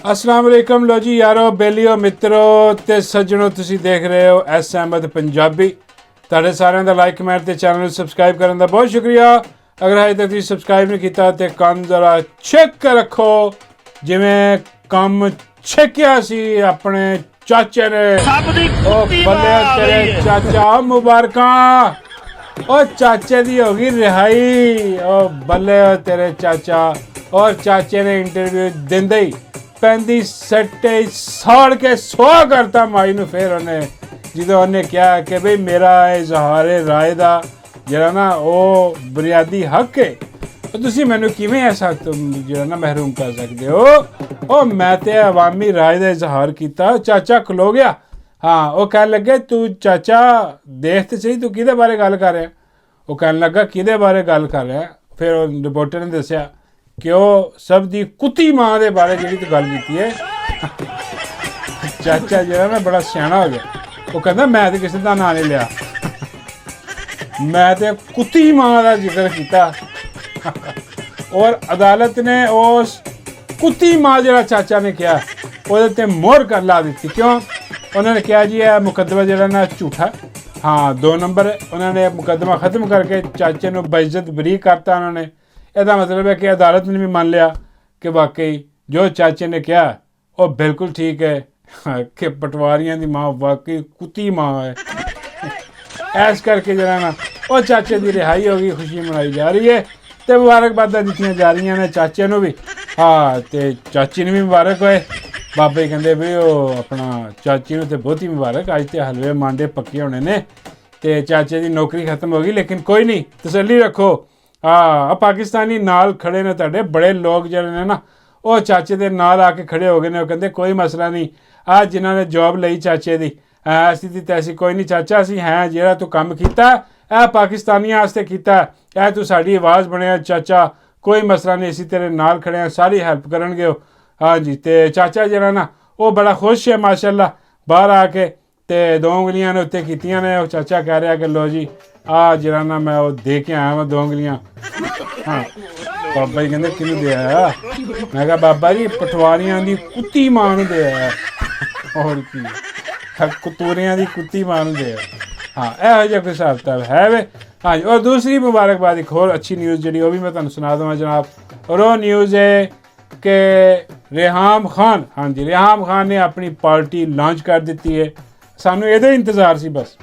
अस्सलाम वालेकुम लो जी यारो बेलियो मित्रों ते सज्जनों तुसी देख रहे हो एस अहमद पंजाबी तुहाडे सारिਆਂ ਦਾ ਲਾਈਕ ਕਮੈਂਟ ਤੇ ਚੈਨਲ ਨੂੰ ਸਬਸਕ੍ਰਾਈਬ ਕਰਨ ਦਾ ਬਹੁਤ ਸ਼ੁਕਰੀਆ। ਅਗਰ ਹਜੇ ਤੱਕ ਤੁਸੀਂ ਸਬਸਕ੍ਰਾਈਬ ਨਹੀਂ ਕੀਤਾ ਤੇ ਕੰਮ ਜ਼ਰਾ ਚੈੱਕ ਰੱਖੋ ਜਿਵੇਂ ਕੰਮ ਛੇਕਿਆ ਸੀ ਆਪਣੇ ਚਾਚੇ ਨੇ। ਉਹ ਬੱਲੇ ਤੇਰੇ ਚਾਚਾ ਮੁਬਾਰਕਾਂ। ਉਹ ਚਾਚੇ ਦੀ ਹੋ ਗਈ ਰਿਹਾਈ। ਉਹ ਬੱਲੇ ਤੇਰੇ ਚਾਚਾ। ਔਰ ਚਾਚੇ ਨੇ ਇੰਟਰਵਿਊ ਦਿੰਦੇ ਹੀ ਪੈਂਦੀ ਸੱਟੇ ਸਾੜ ਕੇ ਸੁਆਹ ਕਰਤਾ ਮਾਈ ਨੂੰ। ਫਿਰ ਉਹਨੇ ਜਦੋਂ ਉਹਨੇ ਕਿਹਾ ਕਿ ਬਈ ਮੇਰਾ ਇਜ਼ਹਾਰ ਰਾਏ ਦਾ ਜਿਹੜਾ ਨਾ ਉਹ ਬੁਨਿਆਦੀ ਹੱਕ ਹੈ, ਤੁਸੀਂ ਮੈਨੂੰ ਕਿਵੇਂ ਐਸਾ ਜਿਹੜਾ ਨਾ ਮਹਿਰੂਮ ਕਰ ਸਕਦੇ ਹੋ। ਉਹ ਮੈਂ ਤੇ ਅਵਾਮੀ ਰਾਏ ਦਾ ਇਜ਼ਹਾਰ ਕੀਤਾ। ਚਾਚਾ ਖਲੋ ਗਿਆ। ਹਾਂ, ਉਹ ਕਹਿਣ ਲੱਗੇ ਤੂੰ ਚਾਚਾ ਦੇਖ ਤੇ ਸਹੀ ਤੂੰ ਕਿਹਦੇ ਬਾਰੇ ਗੱਲ ਕਰ ਰਿਹਾ। ਉਹ ਕਹਿਣ ਲੱਗਾ ਕਿਹਦੇ ਬਾਰੇ ਗੱਲ ਕਰ ਰਿਹਾ। ਫਿਰ ਉਹ ਰਿਪੋਰਟਰ ਨੇ ਦੱਸਿਆ ਕਿ ਉਹ ਸਭ ਦੀ ਕੁੱਤੀ ਮਾਂ ਦੇ ਬਾਰੇ ਜਿਹੜੀ ਤੂੰ ਗੱਲ ਕੀਤੀ ਹੈ। ਚਾਚਾ ਜਿਹੜਾ ਨਾ ਬੜਾ ਸਿਆਣਾ ਹੋ ਗਿਆ। ਉਹ ਕਹਿੰਦਾ ਮੈਂ ਤੇ ਕਿਸੇ ਦਾ ਨਾਂ ਨਹੀਂ ਲਿਆ, ਮੈਂ ਤੇ ਕੁੱਤੀ ਮਾਂ ਦਾ ਜ਼ਿਕਰ ਕੀਤਾ। ਔਰ ਅਦਾਲਤ ਨੇ ਉਸ ਕੁੱਤੀ ਮਾਂ ਜਿਹੜਾ ਚਾਚਾ ਨੇ ਕਿਹਾ ਉਹਦੇ ਤੇ ਮੋਹਰ ਕਰ ਲਾ ਦਿੱਤੀ। ਕਿਉਂ? ਉਹਨਾਂ ਨੇ ਕਿਹਾ ਜੀ ਇਹ ਮੁਕੱਦਮਾ ਜਿਹੜਾ ਨਾ ਝੂਠਾ। ਹਾਂ 2 ਨੰਬਰ ਉਹਨਾਂ ਨੇ ਮੁਕੱਦਮਾ ਖ਼ਤਮ ਕਰਕੇ ਚਾਚੇ ਨੂੰ ਬੇਇੱਜ਼ਤ ਬਰੀ ਕਰਤਾ। ਉਹਨਾਂ ਨੇ ਇਹਦਾ ਮਤਲਬ ਹੈ ਕਿ ਅਦਾਲਤ ਨੇ ਵੀ ਮੰਨ ਲਿਆ ਕਿ ਵਾਕਈ ਜੋ ਚਾਚੇ ਨੇ ਕਿਹਾ ਉਹ ਬਿਲਕੁਲ ਠੀਕ ਹੈ ਕਿ ਪਟਵਾਰੀਆਂ ਦੀ ਮਾਂ ਵਾਕਈ ਕੁੱਤੀ ਮਾਂ ਹੈ। ਐਸ ਕਰਕੇ ਜਿਹੜਾ ਨਾ ਉਹ ਚਾਚੇ ਦੀ ਰਿਹਾਈ ਹੋ ਗਈ, ਖੁਸ਼ੀ ਮਨਾਈ ਜਾ ਰਹੀ ਹੈ ਅਤੇ ਮੁਬਾਰਕਬਾਦਾਂ ਦਿੱਤੀਆਂ ਜਾ ਰਹੀਆਂ ਨੇ ਚਾਚੇ ਨੂੰ ਵੀ। ਹਾਂ ਅਤੇ ਚਾਚੀ ਨੂੰ ਵੀ ਮੁਬਾਰਕ ਹੋਏ। ਬਾਬੇ ਕਹਿੰਦੇ ਵੀ ਉਹ ਆਪਣਾ ਚਾਚੀ ਨੂੰ ਤਾਂ ਬਹੁਤੀ ਮੁਬਾਰਕ, ਅੱਜ ਤਾਂ ਹਲਵੇ ਮਾਂਡੇ ਪੱਕੇ ਹੋਣੇ ਨੇ ਅਤੇ ਚਾਚੇ ਦੀ ਨੌਕਰੀ ਖਤਮ ਹੋ ਗਈ। ਲੇਕਿਨ ਕੋਈ ਨਹੀਂ, ਤਸੱਲੀ ਰੱਖੋ। ਹਾਂ ਪਾਕਿਸਤਾਨੀ ਨਾਲ ਖੜੇ ਨੇ ਤੁਹਾਡੇ ਬੜੇ ਲੋਕ ਜਿਹੜੇ ਨੇ ਨਾ ਉਹ ਚਾਚੇ ਦੇ ਨਾਲ ਆ ਕੇ ਖੜੇ ਹੋ ਗਏ ਨੇ। ਉਹ ਕਹਿੰਦੇ ਕੋਈ ਮਸਲਾ ਨਹੀਂ, ਆਹ ਜਿਨ੍ਹਾਂ ਨੇ ਜੋਬ ਲਈ ਚਾਚੇ ਦੀ ਐਸੀ ਦੀ ਤੈਸੀ ਕੋਈ ਨਹੀਂ ਚਾਚਾ, ਅਸੀਂ ਹੈ ਜਿਹੜਾ ਤੂੰ ਕੰਮ ਕੀਤਾ ਇਹ ਪਾਕਿਸਤਾਨੀਆਂ ਵਾਸਤੇ ਕੀਤਾ, ਇਹ ਤੂੰ ਸਾਡੀ ਆਵਾਜ਼ ਬਣਿਆ ਚਾਚਾ, ਕੋਈ ਮਸਲਾ ਨਹੀਂ, ਅਸੀਂ ਤੇਰੇ ਨਾਲ ਖੜੇ ਹਾਂ, ਸਾਰੀ ਹੈਲਪ ਕਰਨਗੇ ਉਹ। ਹਾਂਜੀ ਅਤੇ ਚਾਚਾ ਜਿਹੜਾ ਨਾ ਉਹ ਬੜਾ ਖੁਸ਼ ਹੈ ਮਾਸ਼ਾਅੱਲਾ। ਬਾਹਰ ਆ ਕੇ ਅਤੇ 2 ਉਂਗਲੀਆਂ ਨੇ ਉੱਤੇ ਕੀਤੀਆਂ ਨੇ। ਉਹ ਚਾਚਾ ਕਹਿ ਰਿਹਾ ਕਿ ਲੋ ਜੀ ਆਹ ਜਿਹੜਾ ਨਾ ਮੈਂ ਉਹ ਦੇ ਕੇ ਆਇਆ ਵਾਂ 2 ਉਂਗਲੀਆਂ। ਹਾਂ ਬਾਬਾ ਜੀ ਕਹਿੰਦੇ ਕਿਹਨੂੰ ਦੇ ਆਇਆ? ਮੈਂ ਕਿਹਾ ਬਾਬਾ ਜੀ ਪਟਵਾਰੀਆਂ ਦੀ ਕੁੱਤੀ ਮਾਂ ਨੂੰ ਦੇ ਆਇਆ। ਹੋਰ ਕੀ ਕਤੂਰਿਆਂ ਦੀ ਕੁੱਤੀ ਮਾਂ ਨੂੰ ਦੇ ਆਇਆ। ਹਾਂ ਇਹੋ ਜਿਹਾ ਕੋਈ ਹਿਸਾਬ ਕਿਤਾਬ ਹੈ ਵੇ। ਹਾਂਜੀ ਔਰ ਦੂਸਰੀ ਮੁਬਾਰਕਬਾਦ ਇੱਕ ਹੋਰ ਅੱਛੀ ਨਿਊਜ਼ ਜਿਹੜੀ ਉਹ ਵੀ ਮੈਂ ਤੁਹਾਨੂੰ ਸੁਣਾ ਦੇਵਾਂ ਜਨਾਬ। ਔਰ ਉਹ ਨਿਊਜ਼ ਹੈ ਕਿ ਰਿਹਾਮ ਖਾਨ, ਹਾਂਜੀ ਰਿਹਾਮ ਖਾਨ ਨੇ ਆਪਣੀ ਪਾਰਟੀ ਲਾਂਚ ਕਰ ਦਿੱਤੀ ਹੈ। ਸਾਨੂੰ ਇਹਦਾ ਇੰਤਜ਼ਾਰ ਸੀ ਬਸ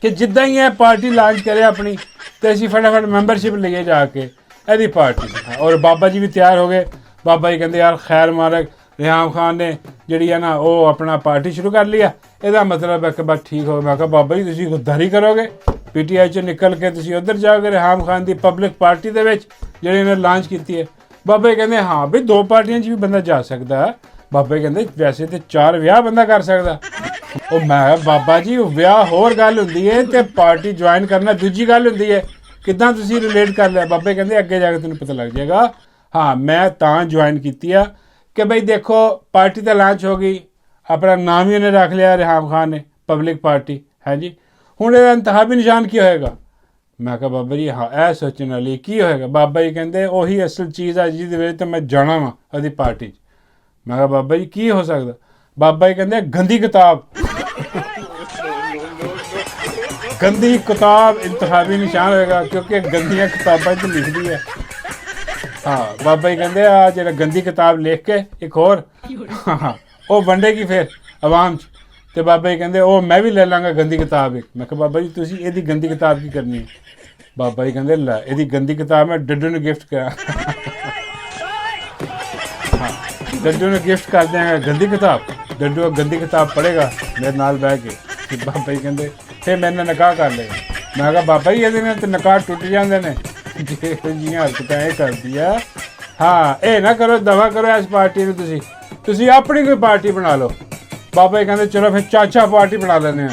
ਕਿ ਜਿੱਦਾਂ ਹੀ ਇਹ ਪਾਰਟੀ ਲਾਂਚ ਕਰੇ ਆਪਣੀ ਅਤੇ ਅਸੀਂ ਫਟਾਫਟ ਮੈਂਬਰਸ਼ਿਪ ਲਈਏ ਜਾ ਕੇ ਇਹਦੀ ਪਾਰਟੀ। ਔਰ ਬਾਬਾ ਜੀ ਵੀ ਤਿਆਰ ਹੋ ਗਏ। ਬਾਬਾ ਜੀ ਕਹਿੰਦੇ ਯਾਰ ਖੈਰ ਮਾਰਕ ਰਿਹਾਮ ਖਾਨ ਨੇ ਜਿਹੜੀ ਹੈ ਨਾ ਉਹ ਆਪਣਾ ਪਾਰਟੀ ਸ਼ੁਰੂ ਕਰ ਲਿਆ, ਇਹਦਾ ਮਤਲਬ ਹੈ ਕਿ ਬਸ ਠੀਕ ਹੋ ਗਿਆ। ਮੈਂ ਕਿਹਾ ਬਾਬਾ ਜੀ ਤੁਸੀਂ ਗੁੱਦਾਰੀ ਕਰੋਗੇ, PTI 'ਚੋਂ ਨਿਕਲ ਕੇ ਤੁਸੀਂ ਉੱਧਰ ਜਾਓਗੇ ਰਿਹਾਮ ਖਾਨ ਦੀ ਪਬਲਿਕ ਪਾਰਟੀ ਦੇ ਵਿੱਚ ਜਿਹੜੀ ਇਹਨੇ ਲਾਂਚ ਕੀਤੀ ਹੈ। ਬਾਬਾ ਜੀ ਕਹਿੰਦੇ ਹਾਂ ਬਈ 2 ਪਾਰਟੀਆਂ 'ਚ ਵੀ ਬੰਦਾ ਜਾ ਸਕਦਾ। ਬਾਬਾ ਜੀ ਕਹਿੰਦੇ ਵੈਸੇ ਤਾਂ 4 ਵਿਆਹ ਬੰਦਾ ਕਰ ਸਕਦਾ। ਉਹ ਮੈਂ ਬਾਬਾ ਜੀ ਵਿਆਹ ਹੋਰ ਗੱਲ ਹੁੰਦੀ ਹੈ ਅਤੇ ਪਾਰਟੀ ਜੁਆਇਨ ਕਰਨਾ ਦੂਜੀ ਗੱਲ ਹੁੰਦੀ ਹੈ। ਕਿੱਦਾਂ ਤੁਸੀਂ ਰਿਲੇਟ ਕਰ ਲਿਆ? ਬਾਬੇ ਕਹਿੰਦੇ ਅੱਗੇ ਜਾ ਕੇ ਤੈਨੂੰ ਪਤਾ ਲੱਗ ਜਾਏਗਾ। ਹਾਂ ਮੈਂ ਤਾਂ ਜੁਆਇਨ ਕੀਤੀ ਆ ਕਿ ਬਈ ਦੇਖੋ ਪਾਰਟੀ ਤਾਂ ਲਾਂਚ ਹੋ ਗਈ, ਆਪਣਾ ਨਾਮ ਹੀ ਉਹਨੇ ਰੱਖ ਲਿਆ ਰਿਹਾਮ ਖਾਨ ਨੇ ਪਬਲਿਕ ਪਾਰਟੀ ਹੈ ਜੀ। ਹੁਣ ਇਹਦਾ ਇੰਤਖਾਬੀ ਨਿਸ਼ਾਨ ਕੀ ਹੋਏਗਾ? ਮੈਂ ਕਿਹਾ ਬਾਬਾ ਜੀ ਹਾਂ ਇਹ ਸੋਚਣ ਵਾਲੀ ਕੀ ਹੋਏਗਾ? ਬਾਬਾ ਜੀ ਕਹਿੰਦੇ ਉਹੀ ਅਸਲ ਚੀਜ਼ ਆ ਜਿਹਦੀ ਵਜ੍ਹਾ ਤੋਂ ਮੈਂ ਜਾਣਾ ਵਾਂ ਉਹਦੀ ਪਾਰਟੀ 'ਚ। ਮੈਂ ਕਿਹਾ ਬਾਬਾ ਜੀ ਕੀ ਹੋ ਸਕਦਾ? ਬਾਬਾ ਜੀ ਕਹਿੰਦੇ ਗੰਦੀ ਕਿਤਾਬ। ਗੰਦੀ ਕਿਤਾਬ ਇੰਤਖਾਬੀ ਨਿਸ਼ਾਨ ਹੋਏਗਾ ਕਿਉਂਕਿ ਗੰਦੀਆਂ ਕਿਤਾਬਾਂ 'ਚ ਲਿਖਦੀ ਹੈ। ਹਾਂ ਬਾਬਾ ਜੀ ਕਹਿੰਦੇ ਆ ਜਿਹੜਾ ਗੰਦੀ ਕਿਤਾਬ ਲਿਖ ਕੇ ਇੱਕ ਹੋਰ ਉਹ ਵੰਡੇਗੀ ਫਿਰ ਆਵਾਮ 'ਚ। ਅਤੇ ਬਾਬਾ ਜੀ ਕਹਿੰਦੇ ਉਹ ਮੈਂ ਵੀ ਲੈ ਲਾਂਗਾ ਗੰਦੀ ਕਿਤਾਬ ਇੱਕ। ਮੈਂ ਕਿਹਾ ਬਾਬਾ ਜੀ ਤੁਸੀਂ ਇਹਦੀ ਗੰਦੀ ਕਿਤਾਬ ਕੀ ਕਰਨੀ ਹੈ? ਬਾਬਾ ਜੀ ਕਹਿੰਦੇ ਲੈ ਇਹਦੀ ਗੰਦੀ ਕਿਤਾਬ ਮੈਂ ਡੱਡੂ ਨੂੰ ਗਿਫਟ ਕਰਾਂ। ਹਾਂ ਡੱਡੂ ਨੂੰ ਗਿਫਟ ਕਰ ਦਿਆਂਗਾ ਗੰਦੀ ਕਿਤਾਬ। ਡੱਡੂ ਗੰਦੀ ਕਿਤਾਬ ਪੜ੍ਹੇਗਾ ਮੇਰੇ ਨਾਲ ਬਹਿ ਕੇ। ਅਤੇ ਬਾਬਾ ਜੀ ਕਹਿੰਦੇ ਫਿਰ ਮੇਰੇ ਨਾਲ ਨਿਕਾਹ ਕਰ ਲਏਗਾ। ਮੈਂ ਕਿਹਾ ਬਾਬਾ ਜੀ ਇਹਦੇ ਨਾਲ ਤਾਂ ਨਿਕਾਹ ਟੁੱਟ ਜਾਂਦੇ ਨੇ ਜੇ ਜੀਆਂ ਹਰਕਤਾਂ ਇਹ ਕਰਦੀ ਆ। ਹਾਂ ਇਹ ਨਾ ਕਰੋ, ਦਵਾ ਕਰੋ ਇਸ ਪਾਰਟੀ ਨੂੰ। ਤੁਸੀਂ ਆਪਣੀ ਕੋਈ ਪਾਰਟੀ ਬਣਾ ਲਓ। ਬਾਬਾ ਜੀ ਕਹਿੰਦੇ ਚਲੋ ਫਿਰ ਚਾਚਾ ਪਾਰਟੀ ਬਣਾ ਲੈਂਦੇ ਹਾਂ।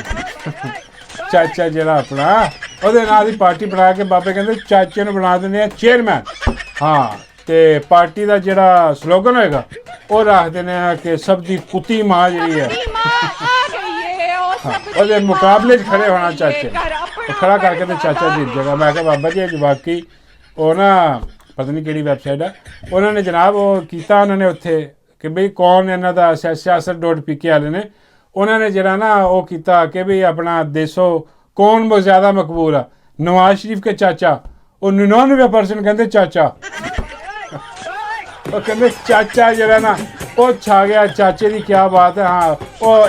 ਚਾਚਾ ਜਿਹੜਾ ਆਪਣਾ ਉਹਦੇ ਨਾਲ ਦੀ ਪਾਰਟੀ ਬਣਾ ਕੇ ਬਾਬੇ ਕਹਿੰਦੇ ਚਾਚੇ ਨੂੰ ਬਣਾ ਦਿੰਦੇ ਆ ਚੇਅਰਮੈਨ। ਹਾਂ ਅਤੇ ਪਾਰਟੀ ਦਾ ਜਿਹੜਾ ਸਲੋਗਨ ਹੋਏਗਾ ਉਹ ਰੱਖਦੇ ਨੇ ਕਿ ਸਭ ਦੀ ਕੁੱਤੀ ਮਾਂ ਜਿਹੜੀ ਹੈ ਉਹਦੇ ਮੁਕਾਬਲੇ 'ਚ ਖੜੇ ਹੋਣਾ ਚਾਚੇ। ਉਹ ਖੜਾ ਕਰਕੇ ਤੇ ਚਾਚਾ ਜਿੱਤ ਜਾਏਗਾ। ਮੈਂ ਕਿਹਾ ਬਾਬਾ ਜੀ ਵਾਕਈ ਉਹ ਨਾ ਪਤਾ ਨਹੀਂ ਕਿਹੜੀ ਵੈਬਸਾਈਟ ਆ ਉਹਨਾਂ ਨੇ ਜਨਾਬ ਉਹ ਕੀਤਾ। ਉਹਨਾਂ ਨੇ ਉੱਥੇ ਕਿ ਬਈ ਕੌਣ ਇਹਨਾਂ ਦਾ siyaset.pk ਵਾਲੇ ਨੇ ਉਹਨਾਂ ਨੇ ਜਿਹੜਾ ਨਾ ਉਹ ਕੀਤਾ ਕਿ ਬਈ ਆਪਣਾ ਦੇਸੋ ਕੌਣ ਬਹੁਤ ਜ਼ਿਆਦਾ ਮਕਬੂਲ ਆ ਨਵਾਜ਼ ਸ਼ਰੀਫ ਕੇ ਚਾਚਾ ਉਹ 99% ਕਹਿੰਦੇ ਚਾਚਾ ਉਹ ਕਹਿੰਦੇ ਚਾਚਾ ਜਿਹੜਾ ਨਾ ਉਹ ਛਾ ਗਿਆ ਚਾਚੇ ਦੀ ਕਿਆ ਬਾਤ ਹੈ ਹਾਂ ਉਹ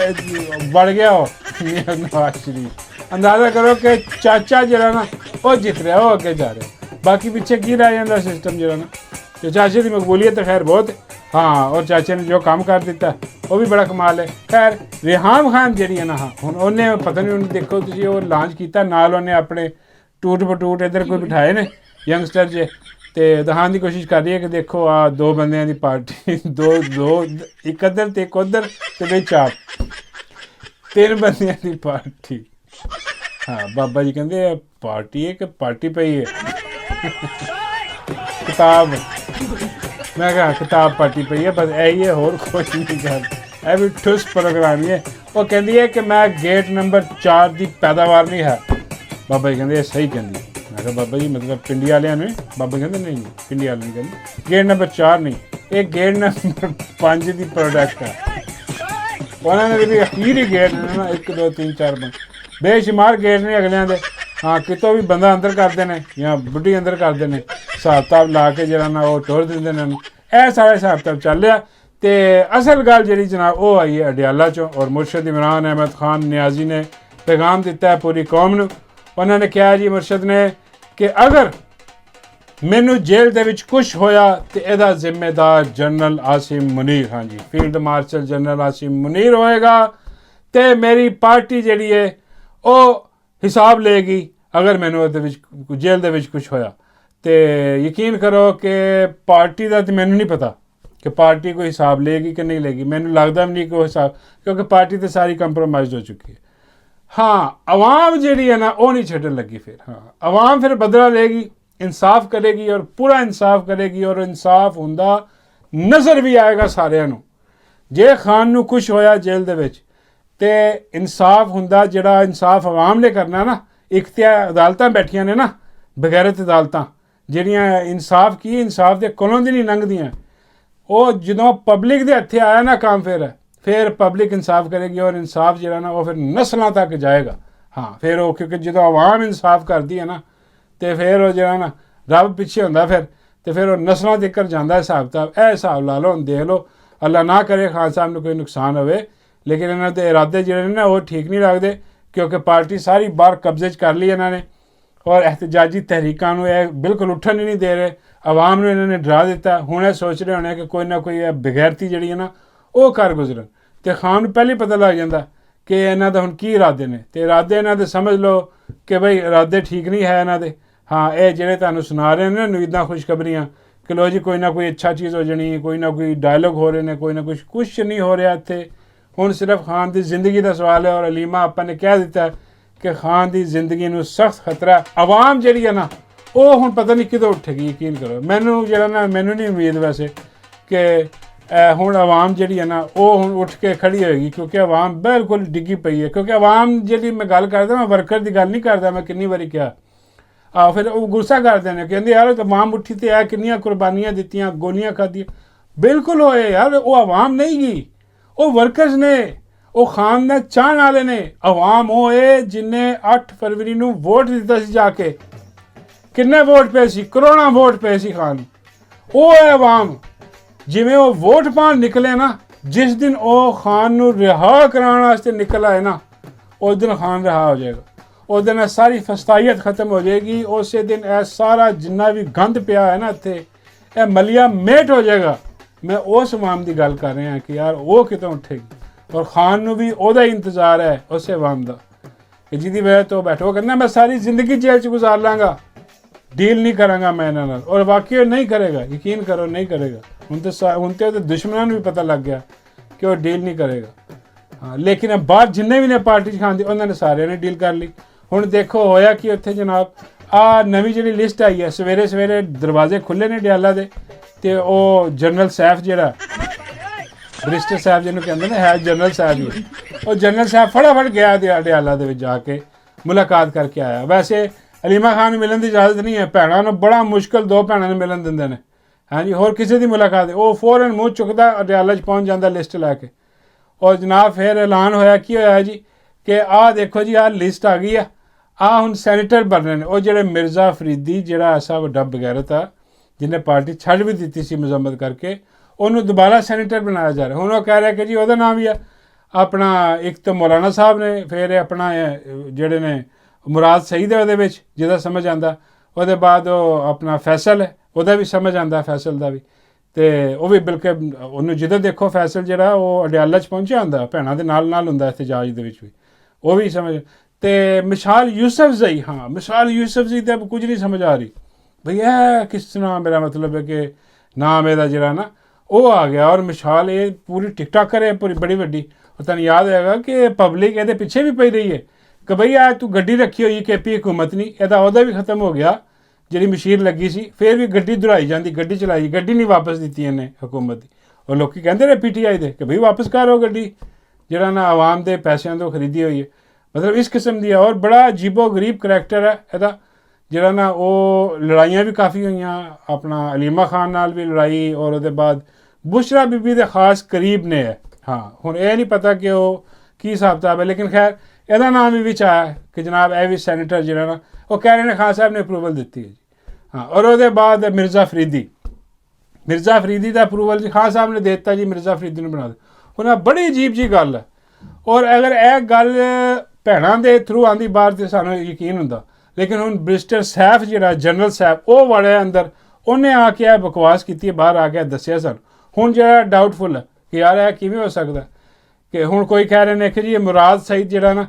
बढ़ ਗਿਆ ਉਹ ਨਵਾਜ਼ ਸ਼ਰੀਫ ਅੰਦਾਜ਼ਾ ਕਰੋ ਕਿ ਚਾਚਾ ਜਿਹੜਾ ਨਾ ਉਹ ਜਿੱਤ ਰਿਹਾ ਉਹ ਅੱਗੇ ਜਾ ਰਿਹਾ ਬਾਕੀ ਪਿੱਛੇ ਕੀ ਰਹਿ ਜਾਂਦਾ ਸਿਸਟਮ ਜਿਹੜਾ ਨਾ ਤੇ ਚਾਚੇ ਦੀ ਮਕਬੂਲੀਅਤ ਤਾਂ ਖੈਰ ਬਹੁਤ ਹਾਂ ਔਰ ਚਾਚੇ ਨੇ ਜੋ ਕੰਮ ਕਰ ਦਿੱਤਾ ਉਹ ਵੀ ਬੜਾ ਕਮਾਲ ਹੈ ਖੈਰ ਰਿਹਾਨ ਖਾਨ ਜਿਹੜੀ ਹੈ ਨਾ ਹਾਂ ਹੁਣ ਉਹਨੇ ਪਤਾ ਨਹੀਂ ਉਹਨੂੰ ਦੇਖੋ ਤੁਸੀਂ ਉਹ ਲਾਂਚ ਕੀਤਾ ਨਾਲ ਉਹਨੇ ਆਪਣੇ ਟੂਟ ਬਟੂਟ ਇੱਧਰ ਕੋਈ ਬਿਠਾਏ ਨੇ ਯੰਗਸਟਰ ਜੇ ਤੇ ਦਿਖਾਉਣ ਦੀ ਕੋਸ਼ਿਸ਼ ਕਰ ਰਹੀ ਹੈ ਕਿ ਦੇਖੋ ਆ ਦੋ ਬੰਦਿਆਂ ਦੀ ਪਾਰਟੀ ਦੋ ਇੱਕ ਇੱਧਰ ਤੇ ਇੱਕ ਉੱਧਰ ਤੇ ਵਿੱਚ ਆਪ ਤਿੰਨ ਬੰਦਿਆਂ ਦੀ ਪਾਰਟੀ ਹਾਂ ਬਾਬਾ ਜੀ ਕਹਿੰਦੇ ਪਾਰਟੀ ਹੈ ਕਿ ਪਾਰਟੀ ਪਈ ਹੈ ਕਿਤਾਬ ਮੈਂ ਕਿਹਾ ਕਿਤਾਬ ਪਾਰਟੀ ਪਈ ਹੈ ਬਸ ਇਹੀ ਹੈ ਹੋਰ ਕੁਝ ਨਹੀਂ ਗੱਲ ਇਹ ਵੀ ਠੁਸ ਪ੍ਰੋਗਰਾਮ ਹੈ ਉਹ ਕਹਿੰਦੀ ਹੈ ਕਿ ਮੈਂ ਗੇਟ ਨੰਬਰ 4 ਦੀ ਪੈਦਾਵਾਰ ਨਹੀਂ ਹੈ ਬਾਬਾ ਜੀ ਕਹਿੰਦੇ ਇਹ ਸਹੀ ਕਹਿੰਦੀ ਮੈਂ ਕਿਹਾ ਬਾਬਾ ਜੀ ਮਤਲਬ ਪਿੰਡੀ ਵਾਲਿਆਂ ਨੇ ਬਾਬਾ ਕਹਿੰਦੇ ਨਹੀਂ ਪਿੰਡੀ ਵਾਲੇ ਨਹੀਂ ਕਹਿੰਦੇ ਗੇਟ ਨੰਬਰ 4 ਨਹੀਂ ਇਹ ਗੇਟ ਨੰਬਰ 5 ਦੀ ਪ੍ਰੋਡਕਟ ਹੈ ਉਹਨਾਂ ਨੇ ਵੀ ਅਖੀਰ ਹੀ ਗੇਟ ਨੇ ਨਾ 1 2 3 4 5 ਬੇਸ਼ੁਮਾਰ ਗੇਟ ਨੇ ਅਗਲਿਆਂ ਦੇ ਹਾਂ ਕਿਤੋਂ ਵੀ ਬੰਦਾ ਅੰਦਰ ਕਰਦੇ ਨੇ ਜਾਂ ਬੁੱਢੀ ਅੰਦਰ ਕਰਦੇ ਨੇ ਹਿਸਾਬ ਕਿਤਾਬ ਲਾ ਕੇ ਜਿਹੜਾ ਨਾ ਉਹ ਟੋਰ ਦਿੰਦੇ ਨੇ ਇਹ ਸਾਰਾ ਹਿਸਾਬ ਕਿਤਾਬ ਚੱਲ ਰਿਹਾ ਤੇ ਅਸਲ ਗੱਲ ਜਿਹੜੀ ਜਨਾਬ ਉਹ ਆਈ ਹੈ ਅਡਿਆਲਾ ਚੋਂ ਔਰ ਮੁਰਸ਼ਦ ਇਮਰਾਨ ਅਹਿਮਦ ਖਾਨ ਨਿਆਜ਼ੀ ਨੇ ਪੈਗਾਮ ਦਿੱਤਾ ਹੈ ਪੂਰੀ ਕੌਮ ਨੂੰ ਉਹਨਾਂ ਨੇ ਕਿਹਾ ਜੀ ਮੁਰਸ਼ਦ ਨੇ ਕਿ ਅਗਰ ਮੈਨੂੰ ਜੇਲ੍ਹ ਦੇ ਵਿੱਚ ਕੁਛ ਹੋਇਆ ਤੇ ਇਹਦਾ ਜ਼ਿੰਮੇਦਾਰ ਜਨਰਲ ਆਸਿਮ ਮੁਨੀਰ ਹਾਂਜੀ field marshal general Asim Munir ਹੋਏਗਾ ਤੇ ਮੇਰੀ ਪਾਰਟੀ ਜਿਹੜੀ ਹੈ ਉਹ ਹਿਸਾਬ ਲਏਗੀ ਅਗਰ ਮੈਨੂੰ ਉਹਦੇ ਵਿੱਚ ਜੇਲ੍ਹ ਦੇ ਵਿੱਚ ਕੁਛ ਹੋਇਆ ਤੇ ਯਕੀਨ ਕਰੋ ਕਿ ਪਾਰਟੀ ਦਾ ਤੇ ਮੈਨੂੰ ਨਹੀਂ ਪਤਾ ਕਿ ਪਾਰਟੀ ਕੋਈ ਹਿਸਾਬ ਲਏਗੀ ਕਿ ਨਹੀਂ ਲਏਗੀ ਮੈਨੂੰ ਲੱਗਦਾ ਵੀ ਨਹੀਂ ਕਿ ਉਹ ਹਿਸਾਬ ਕਿਉਂਕਿ ਪਾਰਟੀ ਤੇ ਸਾਰੀ ਕੰਪਰੋਮਾਈਜ਼ ਹੋ ਚੁੱਕੀ ਹੈ ਹਾਂ ਆਵਾਮ ਜਿਹੜੀ ਹੈ ਨਾ ਉਹ ਨਹੀਂ ਛੱਡਣ ਲੱਗੀ ਫਿਰ ਹਾਂ ਆਵਾਮ ਫਿਰ ਬਦਲਾ ਲਏਗੀ ਇਨਸਾਫ ਕਰੇਗੀ ਔਰ ਪੂਰਾ ਇਨਸਾਫ ਕਰੇਗੀ ਔਰ ਇਨਸਾਫ ਹੁੰਦਾ ਨਜ਼ਰ ਵੀ ਆਏਗਾ ਸਾਰਿਆਂ ਨੂੰ ਜੇ ਖਾਨ ਨੂੰ ਕੁਛ ਹੋਇਆ ਜੇਲ੍ਹ ਦੇ ਵਿੱਚ ਤੇ ਇਨਸਾਫ ਹੁੰਦਾ ਜਿਹੜਾ ਇਨਸਾਫ ਆਵਾਮ ਨੇ ਕਰਨਾ ਨਾ ਇਖਤਿਆਰ ਅਦਾਲਤਾਂ ਬੈਠੀਆਂ ਨੇ ਨਾ ਬਗੈਰਤ ਅਦਾਲਤਾਂ ਜਿਹੜੀਆਂ ਇਨਸਾਫ ਦੇ ਕੋਲੋਂ ਦੀ ਨਹੀਂ ਲੰਘਦੀਆਂ ਉਹ ਜਦੋਂ ਪਬਲਿਕ ਦੇ ਹੱਥੇ ਆਇਆ ਨਾ ਕੰਮ ਫਿਰ ਪਬਲਿਕ ਇਨਸਾਫ ਕਰੇਗੀ ਔਰ ਇਨਸਾਫ ਜਿਹੜਾ ਨਾ ਉਹ ਫਿਰ ਨਸਲਾਂ ਤੱਕ ਜਾਏਗਾ ਹਾਂ ਫਿਰ ਉਹ ਕਿਉਂਕਿ ਜਦੋਂ ਆਵਾਮ ਇਨਸਾਫ ਕਰਦੀ ਹੈ ਨਾ ਤੇ ਫਿਰ ਉਹ ਜਿਹੜਾ ਨਾ ਰੱਬ ਪਿੱਛੇ ਹੁੰਦਾ ਤੇ ਫਿਰ ਉਹ ਨਸਲਾਂ ਤੱਕ ਜਾਂਦਾ ਹਿਸਾਬ ਕਿਤਾਬ ਇਹ ਹਿਸਾਬ ਲਾ ਲਓ ਦੇਖ ਲਓ ਅੱਲਾ ਨਾ ਕਰੇ ਖਾਨ ਸਾਹਿਬ ਨੂੰ ਕੋਈ ਨੁਕਸਾਨ ਹੋਵੇ ਲੇਕਿਨ ਇਹਨਾਂ ਦੇ ਇਰਾਦੇ ਜਿਹੜੇ ਨੇ ਨਾ ਉਹ ਠੀਕ ਨਹੀਂ ਲੱਗਦੇ ਕਿਉਂਕਿ ਪਾਰਟੀ ਸਾਰੀ ਬਾਹਰ ਕਬਜ਼ੇ 'ਚ ਕਰ ਲਈ ਇਹਨਾਂ ਨੇ ਔਰ ਇਹਤਜਾਜੀ ਤਹਿਰੀਕਾਂ ਨੂੰ ਇਹ ਬਿਲਕੁਲ ਉੱਠਣ ਹੀ ਨਹੀਂ ਦੇ ਰਹੇ ਆਵਾਮ ਨੂੰ ਇਹਨਾਂ ਨੇ ਡਰਾ ਦਿੱਤਾ ਹੁਣ ਇਹ ਸੋਚ ਰਹੇ ਹੋਣੇ ਕਿ ਕੋਈ ਨਾ ਕੋਈ ਇਹ ਬਗੈਰਤੀ ਜਿਹੜੀ ਹੈ ਨਾ ਉਹ ਕਰ ਗੁਜ਼ਰਨ ਤੇ ਖਾਨ ਨੂੰ ਪਹਿਲਾਂ ਹੀ ਪਤਾ ਲੱਗ ਜਾਂਦਾ ਕਿ ਇਹਨਾਂ ਦਾ ਹੁਣ ਕੀ ਇਰਾਦੇ ਨੇ ਤੇ ਇਰਾਦੇ ਇਹਨਾਂ ਦੇ ਸਮਝ ਲਓ ਕਿ ਬਈ ਇਰਾਦੇ ਠੀਕ ਨਹੀਂ ਹੈ ਇਹਨਾਂ ਦੇ ਹਾਂ ਇਹ ਜਿਹੜੇ ਤੁਹਾਨੂੰ ਸੁਣਾ ਰਹੇ ਨੇ ਉਮੀਦਾਂ ਖੁਸ਼ਖਬਰੀਆਂ ਕਿ ਲੋ ਜੀ ਕੋਈ ਨਾ ਕੋਈ ਅੱਛਾ ਚੀਜ਼ ਹੋ ਜਾਣੀ ਕੋਈ ਨਾ ਕੋਈ ਡਾਇਲੋਗ ਹੋ ਰਹੇ ਨੇ ਕੋਈ ਨਾ ਕੁਛ ਨਹੀਂ ਹੋ ਰਿਹਾ ਇੱਥੇ ਹੁਣ ਸਿਰਫ ਖਾਨ ਦੀ ਜ਼ਿੰਦਗੀ ਦਾ ਸਵਾਲ ਹੈ ਔਰ ਅਲੀਮਾ ਆਪਾਂ ਨੇ ਕਹਿ ਦਿੱਤਾ ਕਿ ਖਾਨ ਦੀ ਜ਼ਿੰਦਗੀ ਨੂੰ ਸਖਤ ਖਤਰਾ ਆਵਾਮ ਜਿਹੜੀ ਹੈ ਨਾ ਉਹ ਹੁਣ ਪਤਾ ਨਹੀਂ ਕਿਦੋਂ ਉੱਠੇਗੀ ਯਕੀਨ ਕਰੋ ਮੈਨੂੰ ਜਿਹੜਾ ਨਾ ਮੈਨੂੰ ਨਹੀਂ ਉਮੀਦ ਵੈਸੇ ਕਿ ਹੁਣ ਆਵਾਮ ਜਿਹੜੀ ਹੈ ਨਾ ਉਹ ਹੁਣ ਉੱਠ ਕੇ ਖੜੀ ਹੋਏਗੀ ਕਿਉਂਕਿ ਆਵਾਮ ਬਿਲਕੁਲ ਡਿੱਗੀ ਪਈ ਹੈ ਕਿਉਂਕਿ ਆਵਾਮ ਜਿਹੜੀ ਮੈਂ ਗੱਲ ਕਰਦਾ ਮੈਂ ਵਰਕਰ ਦੀ ਗੱਲ ਨਹੀਂ ਕਰਦਾ ਮੈਂ ਕਿੰਨੀ ਵਾਰੀ ਕਿਹਾ ਫਿਰ ਉਹ ਗੁੱਸਾ ਕਰਦੇ ਨੇ ਕਹਿੰਦੇ ਯਾਰ ਆਵਾਮ ਉੱਠੀ ਤੇ ਆ ਕਿੰਨੀਆਂ ਕੁਰਬਾਨੀਆਂ ਦਿੱਤੀਆਂ ਗੋਲੀਆਂ ਖਾਧੀਆਂ ਬਿਲਕੁਲ ਹੋਏ ਯਾਰ ਉਹ ਆਵਾਮ ਨਹੀਂ ਗਈ ਉਹ ਵਰਕਰਸ ਨੇ ਉਹ ਖਾਨ ਦੇ ਚਾਹਣ ਵਾਲੇ ਨੇ ਆਵਾਮ ਹੋਏ ਜਿਨਨੇ 8 ਫਰਵਰੀ ਨੂੰ ਵੋਟ ਦਿੱਤਾ ਸੀ ਜਾ ਕੇ ਕਿੰਨੇ ਵੋਟ ਪਏ ਸੀ ਕਰੋੜਾਂ ਵੋਟ ਪਏ ਸੀ ਖਾਨ ਉਹ ਹੈ ਆਵਾਮ ਜਿਵੇਂ ਉਹ ਵੋਟ ਪਾਉਣ ਨਿਕਲੇ ਨਾ ਜਿਸ ਦਿਨ ਉਹ ਖਾਨ ਨੂੰ ਰਿਹਾ ਕਰਾਉਣ ਵਾਸਤੇ ਨਿਕਲ ਆਏ ਨਾ ਉਸ ਦਿਨ ਖਾਨ ਰਿਹਾ ਹੋ ਜਾਏਗਾ ਉਸ ਦਿਨ ਸਾਰੀ ਫਸਤਾਈਅਤ ਖਤਮ ਹੋ ਜਾਏਗੀ ਉਸੇ ਦਿਨ ਇਹ ਸਾਰਾ ਜਿੰਨਾ ਵੀ ਗੰਦ ਪਿਆ ਹੈ ਨਾ ਇੱਥੇ ਇਹ ਮਲੀਆ ਮੇਟ ਹੋ ਜਾਏਗਾ ਮੈਂ ਉਸ ਆਵਾਮ ਦੀ ਗੱਲ ਕਰ ਰਿਹਾ ਕਿ ਯਾਰ ਉਹ ਕਿਤੋਂ ਉੱਠੇਗੀ ਔਰ ਖਾਨ ਨੂੰ ਵੀ ਉਹਦਾ ਹੀ ਇੰਤਜ਼ਾਰ ਹੈ ਉਸੇ ਆਵਾਮ ਦਾ ਕਿ ਜਿਹਦੀ ਵਜ੍ਹਾ ਤੋਂ ਬੈਠੋ ਕਹਿੰਦਾ ਮੈਂ ਸਾਰੀ ਜ਼ਿੰਦਗੀ ਜੇਲ੍ਹ 'ਚ ਗੁਜ਼ਾਰ ਲਾਂਗਾ ਡੀਲ ਨਹੀਂ ਕਰਾਂਗਾ ਮੈਂ ਇਹਨਾਂ ਨਾਲ ਔਰ ਵਾਕਈ ਉਹ ਨਹੀਂ ਕਰੇਗਾ ਯਕੀਨ ਕਰੋ ਨਹੀਂ ਕਰੇਗਾ ਹੁਣ ਤੇ ਉਹਦੇ ਦੁਸ਼ਮਣਾਂ ਨੂੰ ਵੀ ਪਤਾ ਲੱਗ ਗਿਆ ਕਿ ਉਹ ਡੀਲ ਨਹੀਂ ਕਰੇਗਾ ਹਾਂ ਲੇਕਿਨ ਬਾਹਰ ਜਿੰਨੇ ਵੀ ਨੇ ਪਾਰਟੀ 'ਚ ਖਾਂਦੇ ਉਹਨਾਂ ਨੇ ਸਾਰਿਆਂ ਨੇ ਡੀਲ ਕਰ ਲਈ ਹੁਣ ਦੇਖੋ ਹੋਇਆ ਕਿ ਉੱਥੇ ਜਨਾਬ ਆ ਨਵੀਂ ਜਿਹੜੀ ਲਿਸਟ ਆਈ ਹੈ ਸਵੇਰੇ ਦਰਵਾਜ਼ੇ ਖੁੱਲ੍ਹੇ ਨੇ ਅਡਿਆਲਾ ਦੇ ਤੇ ਉਹ ਜਨਰਲ ਸੈਫ ਜਿਹੜਾ ਬਰਿਸਟਰ ਸਾਹਿਬ ਜਿਹਨੂੰ ਕਹਿੰਦੇ ਨੇ ਹੈ ਜਨਰਲ ਸਾਹਿਬ ਹੀ ਉਹ ਜਨਰਲ ਸਾਹਿਬ ਫਟਾਫਟ ਗਿਆ ਅਡਿਆਲਾ ਦੇ ਵਿੱਚ ਜਾ ਕੇ ਮੁਲਾਕਾਤ ਕਰਕੇ ਆਇਆ ਵੈਸੇ ਅਲੀਮਾ ਖਾਨ ਨੂੰ ਮਿਲਣ ਦੀ ਇਜਾਜ਼ਤ ਨਹੀਂ ਹੈ ਭੈਣਾਂ ਨੂੰ ਬੜਾ ਮੁਸ਼ਕਿਲ 2 ਭੈਣਾਂ ਨੂੰ ਮਿਲਣ ਦਿੰਦੇ ਨੇ ਹਾਂਜੀ ਹੋਰ ਕਿਸੇ ਦੀ ਮੁਲਾਕਾਤ ਉਹ ਫੌਰਨ ਮੂੰਹ ਚੁੱਕਦਾ ਅਡਿਆਲਾ 'ਚ ਪਹੁੰਚ ਜਾਂਦਾ ਲਿਸਟ ਲੈ ਕੇ। ਔਰ ਜਨਾਬ ਫਿਰ ਐਲਾਨ ਹੋਇਆ ਕੀ ਹੋਇਆ ਜੀ ਕਿ ਆਹ ਦੇਖੋ ਜੀ ਆਹ ਲਿਸਟ ਆ ਗਈ ਆ ਹੁਣ ਸੈਨੇਟਰ ਬਣ ਰਹੇ ਨੇ ਉਹ ਜਿਹੜੇ ਮਿਰਜ਼ਾ ਫਰੀਦੀ ਜਿਹੜਾ ਐਸਾ ਵੱਡਾ ਬਗੈਰਤ ਆ ਜਿਹਨੇ ਪਾਰਟੀ ਛੱਡ ਵੀ ਦਿੱਤੀ ਸੀ ਮਜ਼ੰਮਤ ਕਰਕੇ, ਉਹਨੂੰ ਦੁਬਾਰਾ ਸੈਨੇਟਰ ਬਣਾਇਆ ਜਾ ਰਿਹਾ। ਹੁਣ ਉਹ ਕਹਿ ਰਿਹਾ ਕਿ ਜੀ ਉਹਦਾ ਨਾਮ ਵੀ ਆ ਆਪਣਾ ਇੱਕ ਤਾਂ ਮੌਲਾਨਾ ਸਾਹਿਬ ਨੇ, ਫਿਰ ਆਪਣਾ ਜਿਹੜੇ ਨੇ ਮੁਰਾਦ ਸਈਦ ਹੈ ਉਹਦੇ ਵਿੱਚ ਜਿਹਦਾ ਸਮਝ ਆਉਂਦਾ, ਉਹਦੇ ਬਾਅਦ ਉਹ ਆਪਣਾ ਫੈਸਲ ਹੈ ਉਹਦਾ ਵੀ ਸਮਝ ਆਉਂਦਾ ਫੈਸਲ ਦਾ ਵੀ, ਅਤੇ ਉਹ ਵੀ ਬਿਲਕੁਲ ਉਹਨੂੰ ਜਿੱਦਾਂ ਦੇਖੋ ਫੈਸਲ ਜਿਹੜਾ ਉਹ ਅਡਿਆਲਾ 'ਚ ਪਹੁੰਚਿਆ ਹੁੰਦਾ ਭੈਣਾਂ ਦੇ ਨਾਲ ਨਾਲ ਹੁੰਦਾ ਇhtਜਾਜ ਦੇ ਵਿੱਚ ਵੀ, ਉਹ ਵੀ ਸਮਝ। ਅਤੇ ਮਿਸਾਲ ਯੂਸਫਜ਼ਈ, ਹਾਂ ਮਿਸਾਲ ਯੂਸਫਜ਼ਈ ਤਾਂ ਕੁਝ ਨਹੀਂ ਸਮਝ ਆ ਰਹੀ ਬਈ ਇਹ ਕਿਸ ਤਰ੍ਹਾਂ, ਮੇਰਾ ਮਤਲਬ ਹੈ ਕਿ ਨਾਮ ਇਹਦਾ ਜਿਹੜਾ ਨਾ ਉਹ ਆ ਗਿਆ। ਔਰ ਮਿਸਾਲ ਇਹ ਪੂਰੀ ਟਿਕਟਾਕਰ ਹੈ ਪੂਰੀ ਬੜੀ ਵੱਡੀ। ਉਹ ਤੁਹਾਨੂੰ ਯਾਦ ਹੋਏਗਾ ਕਿ ਪਬਲਿਕ ਇਹਦੇ ਪਿੱਛੇ ਵੀ ਪਈ ਰਹੀ ਹੈ ਕਿ ਬਈ ਆ ਤੂੰ ਗੱਡੀ ਰੱਖੀ ਹੋਈ KP ਹਕੂਮਤ ਨਹੀਂ, ਇਹਦਾ ਉਹਦਾ ਵੀ ਖਤਮ ਹੋ ਗਿਆ ਜਿਹੜੀ ਮਸ਼ੀਰ ਲੱਗੀ ਸੀ, ਫਿਰ ਵੀ ਗੱਡੀ ਦੁਹਰਾਈ ਜਾਂਦੀ, ਗੱਡੀ ਚਲਾਈ, ਗੱਡੀ ਨਹੀਂ ਵਾਪਸ ਦਿੱਤੀ ਇਹਨੇ ਹਕੂਮਤ ਦੀ। ਔਰ ਲੋਕ ਕਹਿੰਦੇ ਨੇ PTI ਦੇ ਕਿ ਬਈ ਵਾਪਸ ਕਰੋ ਗੱਡੀ ਜਿਹੜਾ ਨਾ ਆਵਾਮ ਦੇ ਪੈਸਿਆਂ ਤੋਂ ਖਰੀਦੀ ਹੋਈ ਹੈ। ਮਤਲਬ ਇਸ ਕਿਸਮ ਦੀ ਹੈ। ਔਰ ਬੜਾ ਅਜੀਬੋ ਗਰੀਬ ਕਰੈਕਟਰ ਹੈ ਇਹਦਾ ਜਿਹੜਾ ਨਾ ਉਹ ਲੜਾਈਆਂ ਵੀ ਕਾਫੀ ਹੋਈਆਂ ਆਪਣਾ ਅਲੀਮਾ ਖਾਨ ਨਾਲ ਵੀ ਲੜਾਈ, ਔਰ ਉਹਦੇ ਬਾਅਦ ਬੁਸ਼ਰਾ ਬੀਬੀ ਦੇ ਖਾਸ ਕਰੀਬ ਨੇ ਹੈ। ਹਾਂ ਹੁਣ ਇਹ ਨਹੀਂ ਪਤਾ ਕਿ ਉਹ ਕੀ ਹਿਸਾਬ ਕਿਤਾਬ ਹੈ, ਲੇਕਿਨ ਖੈਰ ਇਹਦਾ ਨਾਮ ਵੀ ਵਿੱਚ ਆਇਆ ਕਿ ਜਨਾਬ ਇਹ ਵੀ ਸੈਨੇਟਰ ਜਿਹੜਾ ਨਾ ਉਹ ਕਹਿ ਰਹੇ ਨੇ ਖਾਨ ਸਾਹਿਬ ਨੇ ਅਪਰੂਵਲ ਦਿੱਤੀ ਹੈ ਜੀ। ਹਾਂ ਔਰ ਉਹਦੇ ਬਾਅਦ ਮਿਰਜ਼ਾ ਫਰੀਦੀ ਦਾ ਅਪਰੂਵਲ ਜੀ ਖਾਨ ਸਾਹਿਬ ਨੇ ਦੇ ਦਿੱਤਾ ਜੀ, ਮਿਰਜ਼ਾ ਫਰੀਦੀ ਨੂੰ ਬਣਾ ਦਿਓ। ਹੁਣ ਬੜੀ ਅਜੀਬ ਜੀ ਗੱਲ ਹੈ। ਔਰ ਅਗਰ ਇਹ ਗੱਲ ਭੈਣਾਂ ਦੇ ਥਰੂ ਆਉਂਦੀ ਬਾਹਰ ਤੇ ਸਾਨੂੰ ਯਕੀਨ ਹੁੰਦਾ, ਲੇਕਿਨ ਹੁਣ ਬਰਿਸਟਰ ਸੈਫ ਜਿਹੜਾ ਜਨਰਲ ਸੈਫ ਉਹ ਵੜਿਆ ਅੰਦਰ, ਉਹਨੇ ਆ ਕੇ ਇਹ ਬਕਵਾਸ ਕੀਤੀ ਹੈ, ਬਾਹਰ ਆ ਕੇ ਦੱਸਿਆ ਸਾਨੂੰ। ਹੁਣ ਜਿਹੜਾ ਡਾਊਟਫੁਲ ਹੈ ਕਿ ਯਾਰ ਇਹ ਕਿਵੇਂ ਹੋ ਸਕਦਾ ਕਿ ਹੁਣ ਕੋਈ ਕਹਿ ਰਹੇ ਨੇ ਕਿ ਜੀ ਇਹ ਮੁਰਾਦ ਸਈਦ ਜਿਹੜਾ ਨਾ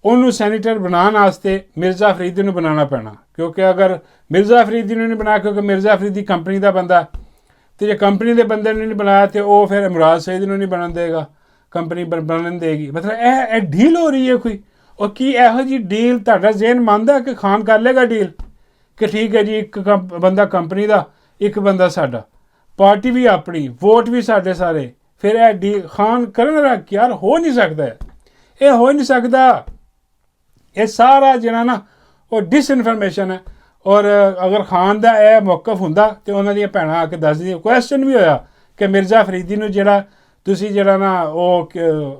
ਉਹਨੂੰ ਸੈਨੇਟਰ ਬਣਾਉਣ ਵਾਸਤੇ ਮਿਰਜ਼ਾ ਫਰੀਦੀ ਨੂੰ ਬਣਾਉਣਾ ਪੈਣਾ, ਕਿਉਂਕਿ ਅਗਰ ਮਿਰਜ਼ਾ ਫਰੀਦੀ ਨੂੰ ਨਹੀਂ ਬਣਾ, ਕਿਉਂਕਿ ਮਿਰਜ਼ਾ ਫਰੀਦੀ ਕੰਪਨੀ ਦਾ ਬੰਦਾ, ਅਤੇ ਜੇ ਕੰਪਨੀ ਦੇ ਬੰਦੇ ਨੂੰ ਨਹੀਂ ਬਣਾਇਆ ਤਾਂ ਉਹ ਫਿਰ ਮੁਰਾਦ ਸਈਦ ਨੂੰ ਨਹੀਂ ਬਣਨ ਦੇਗਾ, ਕੰਪਨੀ ਬਣਨ ਦੇਗੀ। ਮਤਲਬ ਇਹ ਡੀਲ ਹੋ ਰਹੀ ਹੈ ਕੋਈ। ਉਹ ਕੀ ਇਹੋ ਜਿਹੀ ਡੀਲ ਤੁਹਾਡਾ ਜ਼ਹਿਨ ਮੰਨਦਾ ਕਿ ਖਾਨ ਕਰ ਲੇਗਾ ਡੀਲ ਕਿ ਠੀਕ ਹੈ ਜੀ ਇੱਕ ਬੰਦਾ ਕੰਪਨੀ ਦਾ ਇੱਕ ਬੰਦਾ ਸਾਡਾ, ਪਾਰਟੀ ਵੀ ਆਪਣੀ, ਵੋਟ ਵੀ ਸਾਡੇ ਸਾਰੇ, ਫਿਰ ਇਹ ਡੀਲ ਖਾਨ ਕਰਨ ਦਾ ਯਾਰ ਹੋ ਨਹੀਂ ਸਕਦਾ, ਇਹ ਹੋ ਨਹੀਂ ਸਕਦਾ। ਇਹ ਸਾਰਾ ਜਿਹੜਾ ਨਾ ਉਹ ਡਿਸਇਨਫੋਰਮੇਸ਼ਨ ਹੈ। ਔਰ ਅਗਰ ਖਾਨ ਦਾ ਇਹ ਮੌਕਫ ਹੁੰਦਾ ਤਾਂ ਉਹਨਾਂ ਦੀਆਂ ਭੈਣਾਂ ਆ ਕੇ ਦੱਸ ਦਿੰਦੀਆਂ। ਕੁਐਸਚਨ ਵੀ ਹੋਇਆ ਕਿ ਮਿਰਜ਼ਾ ਫਰੀਦੀ ਨੂੰ ਜਿਹੜਾ ਤੁਸੀਂ ਜਿਹੜਾ ਨਾ ਉਹ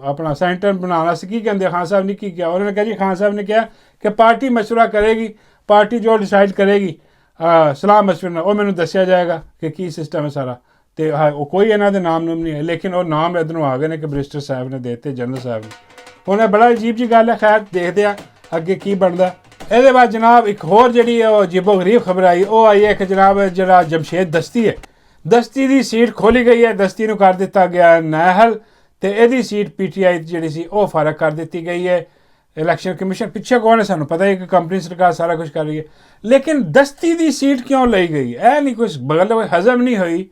ਆਪਣਾ ਸੈਨੇਟਰ ਬਣਾਉਣਾ ਸੀ ਕੀ ਕਹਿੰਦੇ, ਖਾਨ ਸਾਹਿਬ ਨੇ ਕੀ ਕਿਹਾ? ਉਹਨਾਂ ਨੇ ਕਿਹਾ ਜੀ ਖਾਨ ਸਾਹਿਬ ਨੇ ਕਿਹਾ ਕਿ ਪਾਰਟੀ ਮਸ਼ਵਰਾ ਕਰੇਗੀ, ਪਾਰਟੀ ਜੋ ਡਿਸਾਈਡ ਕਰੇਗੀ ਸਲਾਹ ਮਸ਼ਵਰੇ ਨਾਲ ਉਹ ਮੈਨੂੰ ਦੱਸਿਆ ਜਾਏਗਾ ਕਿ ਕੀ ਸਿਸਟਮ ਹੈ ਸਾਰਾ। ਅਤੇ ਉਹ ਕੋਈ ਇਹਨਾਂ ਦੇ ਨਾਮ ਨਹੀਂ ਹੈ, ਲੇਕਿਨ ਉਹ ਨਾਮ ਇੱਧਰੋਂ ਆ ਗਏ ਨੇ ਕਿ ਬਰਿਸਟਰ ਸਾਹਿਬ ਨੇ ਦੇ ਦਿੱਤੇ, ਜਨਰਲ ਸਾਹਿਬ ਨੇ। ਹੁਣ ਇਹ ਬੜਾ ਅਜੀਬ ਜੀ ਗੱਲ ਹੈ। ਖੈਰ ਦੇਖਦੇ ਆ ਅੱਗੇ ਕੀ ਬਣਦਾ। ਇਹਦੇ ਬਾਅਦ ਜਨਾਬ ਇੱਕ ਹੋਰ ਜਿਹੜੀ ਉਹ ਅਜੀਬੋ ਗਰੀਬ ਖਬਰ ਆਈ, ਉਹ ਆਈ ਹੈ ਕਿ ਜਨਾਬ ਜਿਹੜਾ ਜਮਸ਼ੇਦ ਦਸਤੀ ਹੈ, ਦਸਤੀ ਦੀ ਸੀਟ ਖੋਲੀ ਗਈ ਹੈ, ਦਸਤੀ ਨੂੰ ਕਰ ਦਿੱਤਾ ਗਿਆ ਨਾਅਹਲ, ਅਤੇ ਇਹਦੀ ਸੀਟ PTI ਜਿਹੜੀ ਸੀ ਉਹ ਫਰਕ ਕਰ ਦਿੱਤੀ ਗਈ ਹੈ। ਇਲੈਕਸ਼ਨ ਕਮਿਸ਼ਨ ਪਿੱਛੇ ਕੌਣ ਹੈ ਸਾਨੂੰ ਪਤਾ ਹੈ ਕਿ ਕੰਪਨੀ ਸਰਕਾਰ ਸਾਰਾ ਕੁਝ ਕਰ ਰਹੀ ਹੈ, ਲੇਕਿਨ ਦਸਤੀ ਦੀ ਸੀਟ ਕਿਉਂ ਲਈ ਗਈ ਇਹ ਨਹੀਂ ਕੁਛ ਬਗਲ ਕੋਈ ਹਜ਼ਮ ਨਹੀਂ ਹੋਈ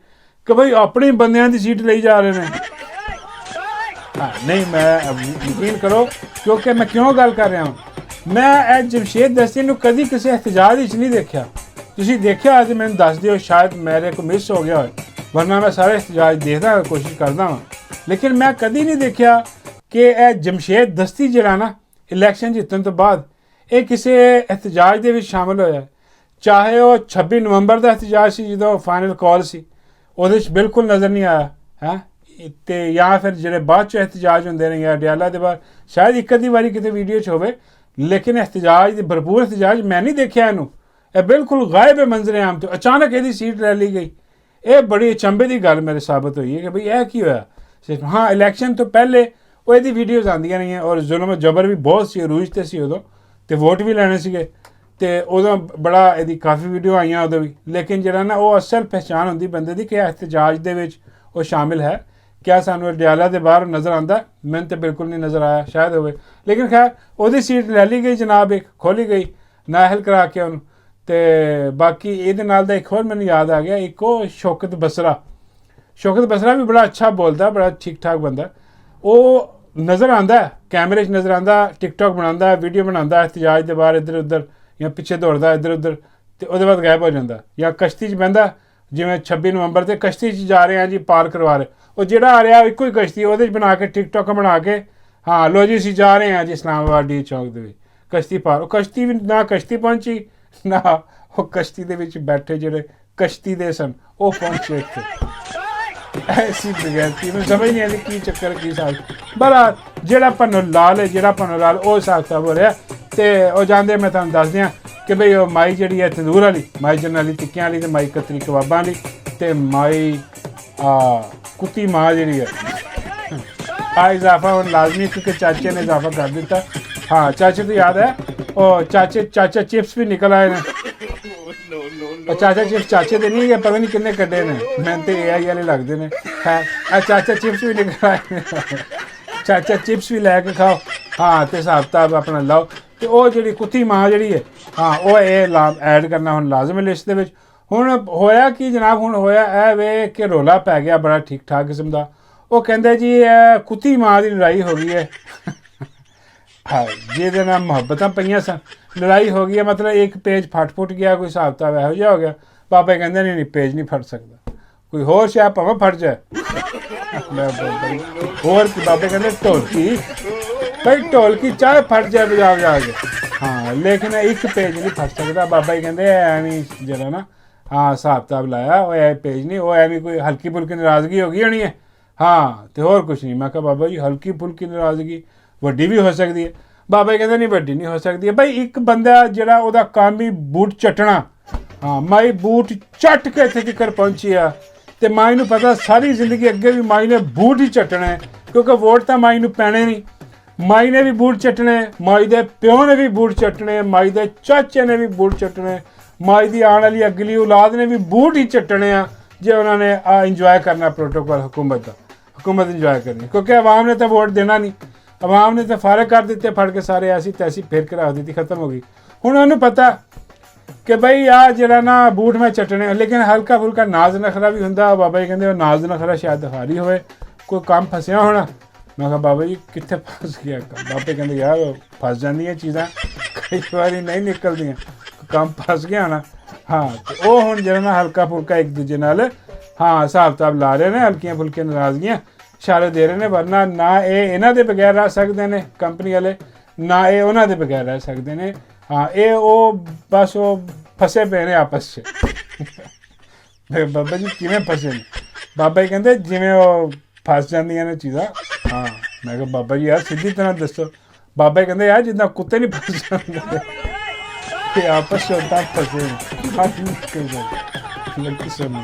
ਕਿ ਬਈ ਆਪਣੇ ਬੰਦਿਆਂ ਦੀ ਸੀਟ ਲਈ ਜਾ ਰਹੇ ਨੇ। ਨਹੀਂ ਮੈਂ ਯਕੀਨ ਕਰੋ ਕਿਉਂਕਿ ਮੈਂ ਕਿਉਂ ਗੱਲ ਕਰ ਰਿਹਾ ਹਾਂ, ਮੈਂ ਇਹ ਜਮਸ਼ੇਦ ਦਸਤੀ ਨੂੰ ਕਦੀ ਕਿਸੇ ਇhtਜਾਜ ਵਿੱਚ ਨਹੀਂ ਦੇਖਿਆ। ਤੁਸੀਂ ਦੇਖਿਆ ਅੱਜ ਮੈਨੂੰ ਦੱਸ ਦਿਓ, ਸ਼ਾਇਦ ਮੇਰੇ ਕੋਲ ਮਿਸ ਹੋ ਗਿਆ ਹੋਏ, ਵਰਨਾ ਮੈਂ ਸਾਰੇ ਇhtਜਾਜ ਦੇਖਦਾ ਕੋਸ਼ਿਸ਼ ਕਰਦਾ ਹਾਂ, ਲੇਕਿਨ ਮੈਂ ਕਦੀ ਨਹੀਂ ਦੇਖਿਆ ਕਿ ਇਹ ਜਮਸ਼ੇਦ ਦਸਤੀ ਜਿਹੜਾ ਨਾ ਇਲੈਕਸ਼ਨ ਜਿੱਤਣ ਤੋਂ ਬਾਅਦ ਇਹ ਕਿਸੇ ਇhtਜਾਜ ਦੇ ਵਿੱਚ ਸ਼ਾਮਿਲ ਹੋਇਆ। ਚਾਹੇ ਉਹ 26 ਨਵੰਬਰ ਦਾ ਇhtਜਾਜ ਸੀ ਜਦੋਂ ਫਾਈਨਲ ਕਾਲ ਸੀ, ਉਹਦੇ 'ਚ ਬਿਲਕੁਲ ਨਜ਼ਰ ਨਹੀਂ ਆਇਆ ਹੈ, ਅਤੇ ਜਾਂ ਫਿਰ ਜਿਹੜੇ ਬਾਅਦ 'ਚੋਂ ਇhtਜਾਜ ਹੁੰਦੇ ਨੇ ਜਾਂ ਅਡਿਆਲਾ ਦੇ ਬਾਅਦ ਸ਼ਾਇਦ ਇੱਕ ਅੱਧੀ ਵਾਰੀ ਕਿਤੇ ਵੀਡੀਓ 'ਚ ਹੋਵੇ, ਲੇਕਿਨ ਇhtਜਾਜ ਦੇ ਭਰਪੂਰ ਇhtਜਾਜ ਮੈਂ ਨਹੀਂ ਦੇਖਿਆ ਇਹਨੂੰ। ਇਹ ਬਿਲਕੁਲ ਗਾਇਬ ਹੈ ਮੰਜ਼ਰੇ ਆਮ ਤੋਂ, ਅਚਾਨਕ ਇਹਦੀ ਸੀਟ ਲੈ ਲਈ ਗਈ। ਇਹ ਬੜੀ ਅਚੰਭੇ ਦੀ ਗੱਲ ਮੇਰੇ ਸਾਬਤ ਹੋਈ ਹੈ ਕਿ ਬਈ ਇਹ ਕੀ ਹੋਇਆ। ਹਾਂ ਇਲੈਕਸ਼ਨ ਤੋਂ ਪਹਿਲੇ ਉਹ ਇਹਦੀ ਵੀਡੀਓਜ਼ ਆਉਂਦੀਆਂ ਰਹੀਆਂ ਔਰ ਜ਼ੁਲਮ ਜਬਰ ਵੀ ਬਹੁਤ ਸੀ, ਅਰੂਜ 'ਤੇ ਸੀ ਉਦੋਂ, ਅਤੇ ਵੋਟ ਵੀ ਲੈਣੇ ਸੀਗੇ, ਅਤੇ ਉਦੋਂ ਬੜਾ ਇਹਦੀ ਕਾਫੀ ਵੀਡੀਓ ਆਈਆਂ ਉਦੋਂ ਵੀ, ਲੇਕਿਨ ਜਿਹੜਾ ਨਾ ਉਹ ਅਸਲ ਪਹਿਚਾਣ ਹੁੰਦੀ ਬੰਦੇ ਦੀ ਕਿ ਇhtਜਾਜ ਦੇ ਵਿੱਚ ਉਹ ਸ਼ਾਮਿਲ ਹੈ। ਕਿਆ ਸਾਨੂੰ ਅਡਿਆਲਾ ਦੇ ਬਾਹਰ ਨਜ਼ਰ ਆਉਂਦਾ? ਮੈਨੂੰ ਤਾਂ ਬਿਲਕੁਲ ਨਹੀਂ ਨਜ਼ਰ ਆਇਆ, ਸ਼ਾਇਦ ਹੋਵੇ, ਲੇਕਿਨ ਖੈਰ ਉਹਦੀ ਸੀਟ ਲੈ ਲਈ ਗਈ ਜਨਾਬ, ਇੱਕ ਖੋਲੀ ਗਈ ਨਾਅਹਲ ਕਰਾ ਕੇ ਉਹਨੂੰ। ਅਤੇ ਬਾਕੀ ਇਹਦੇ ਨਾਲ ਦਾ ਇੱਕ ਹੋਰ ਮੈਨੂੰ ਯਾਦ ਆ ਗਿਆ, ਇੱਕ ਉਹ ਸ਼ੌਕਤ ਬਸਰਾ ਵੀ ਬੜਾ ਅੱਛਾ ਬੋਲਦਾ, ਬੜਾ ਠੀਕ ਠਾਕ ਬੰਦਾ, ਉਹ ਨਜ਼ਰ ਆਉਂਦਾ ਕੈਮਰੇ 'ਚ ਨਜ਼ਰ ਆਉਂਦਾ, ਟਿਕਟੋਕ ਬਣਾਉਂਦਾ, ਵੀਡੀਓ ਬਣਾਉਂਦਾ ਇhtਜਾਜ ਦੇ ਬਾਹਰ ਇੱਧਰ ਉੱਧਰ ਜਾਂ ਪਿੱਛੇ ਦੌੜਦਾ ਇੱਧਰ ਉੱਧਰ, ਅਤੇ ਉਹਦੇ ਬਾਅਦ ਗਾਇਬ ਹੋ ਜਾਂਦਾ। ਜਾਂ ਕਸ਼ਤੀ 'ਚ ਬਹਿੰਦਾ, ਜਿਵੇਂ 26 ਨਵੰਬਰ 'ਤੇ ਕਸ਼ਤੀ 'ਚ ਜਾ ਰਹੇ ਹਾਂ ਜੀ, ਪਾਰ ਕਰਵਾ ਰਹੇ, ਉਹ ਜਿਹੜਾ ਆ ਰਿਹਾ ਇੱਕੋ ਹੀ ਕਸ਼ਤੀ, ਉਹਦੇ 'ਚ ਬਣਾ ਕੇ ਟਿਕਟੋਕ ਬਣਾ ਕੇ ਹਾਂ ਲੋ ਜੀ ਅਸੀਂ ਜਾ ਰਹੇ ਹਾਂ ਜੀ ਇਸਲਾਮਾਬਾਦ ਡੀ ਚੌਂਕ ਦੇ ਵਿੱਚ, ਕਸ਼ਤੀ ਪਾਰ। ਉਹ ਕਸ਼ਤੀ ਵੀ ਨਾ ਕਸ਼ਤੀ ਪਹੁੰਚੀ ਨਾ ਉਹ ਕਸ਼ਤੀ ਦੇ ਵਿੱਚ ਬੈਠੇ ਜਿਹੜੇ कश्ती दे सन वो पहुंचे थे। ऐसी बगैरती में समझ नहीं आती की चक्कर की साल बड़ा जेड़ा पन्नो लाल है जेड़ा पन्नो लाल वो हिसाब किताब हो रहा ते वो जाते मैं तुहानूं दस दियां कि भाई वो माई जी है तंदूर वाली माई जन वाली टिक्कियां वाली ते माई कतरी कबाबां वाली ते माई कुत्ती माँ जी है। हाँ इजाफा हम लाजमी क्योंकि चाचे ने इजाफा कर दिता। हाँ चाचे तो याद है और चाचा चिप्स भी निकल आए ने और चाचा चिप्स चाचे तो नहीं है पता नहीं किन्ने कड्डे ने मैं तो AI वाले लगते हैं। है चाचा चिप्स भी निकल आए ने चाचा चिप्स भी लैके खाओ। हाँ तो हिसाब किताब अपना लाओ तो वो जी कुत्ती माँ जी है हाँ वो ऐड करना हम लाजम है लिस्ट के हुण होया कि जनाब हुण होया है वे कि रौला पै गया बड़ा ठीक ठाक किस्म का वो कहते जी कुत्ती माँ की लड़ाई हो गई है। हाँ जिहदे नाल मुहब्बतां पईयां सन लड़ाई हो गई है मतलब एक पेज फट फुट गया कोई हिसाब किताब इहो जिहा हो गया बाबा कहते नहीं नहीं पेज नहीं फट सकता कोई होर शायद भावें फट जाए। होर बाबे कहते ढोलकी भाई ढोलकी चाहे फट जाए बजा बजा के हाँ लेकिन एक पेज नहीं फट सकता बाबा जी कहते एवं जरा ना हाँ हिसाब किताब लाया वो ऐ पेज नहीं वो एवं कोई हल्की फुल्की नाराज़गी हो गई होनी है। हाँ तो होर कुछ नहीं मैं कहा बाबा जी हल्की फुल्की नाराज़गी वड्डी भी हो सकती है। बाबा जी कहते नहीं वड्डी नहीं हो सकती है भाई एक बंदा जिहड़ा ओहदा काम ही बूट चटना हाँ माई बूट चट के इत्थे तक पहुंची आ ते माई नूं पता सारी जिंदगी अगे भी माई ने बूट ही चटना है क्योंकि वोट तो माई नूं पैणे नहीं माई ने भी बूट चटने माई दे प्यो ने भी बूट चटने माई दे चाचे ने भी बूट चटने माई दी आने वाली अगली औलाद ने भी बूट ही चटने आ जे उन्होंने इंजॉय करना प्रोटोकॉल हुकूमत का हुकूमत इंजॉय करनी क्योंकि अवाम ने तो वोट देना नहीं अवाम ने तो फारग कर दिते फड़ के सारे ऐसी तैसी फिर के रख दी खत्म हो गई। हुण उन्होंने पता कि भाई आ जरा ना बूट में चटने लेकिन हल्का फुल्का नाज नखरा भी हुंदा बाबा जी कहते नाज नखरा शायद दिखारी होए कोई काम फसिया होना। मैं कहा बाबा जी कित्थे फस गया बाबे कहते यार फस जांदियां चीज़ां कई बारी नहीं निकलदियां काम फस गया ना। हाँ तो वो हुण जरा ना हल्का फुल्का एक दूजे नाल हाँ हिसाब किताब ला रहे हैं हल्कियां फुल्कियां नाराज़गियां इशारे दे रहे हैं वरना ना ये इन्हां दे बगैर रह सकते हैं कंपनी वाले ना ये उन्हां दे बगैर रह सकते हैं। हाँ ये वो बस वो फसे पे ने आपस बाबा जी किवें फसे ने बाबा जी कहते जिवें वो फस जांदियां ने चीज़ां। हाँ मैं कहा बाबा जी यार सीधी तरह दसो बाबा जी कहते यार जिद्दां कुत्ते नहीं फस जांदे आपस च उदां फसे ने।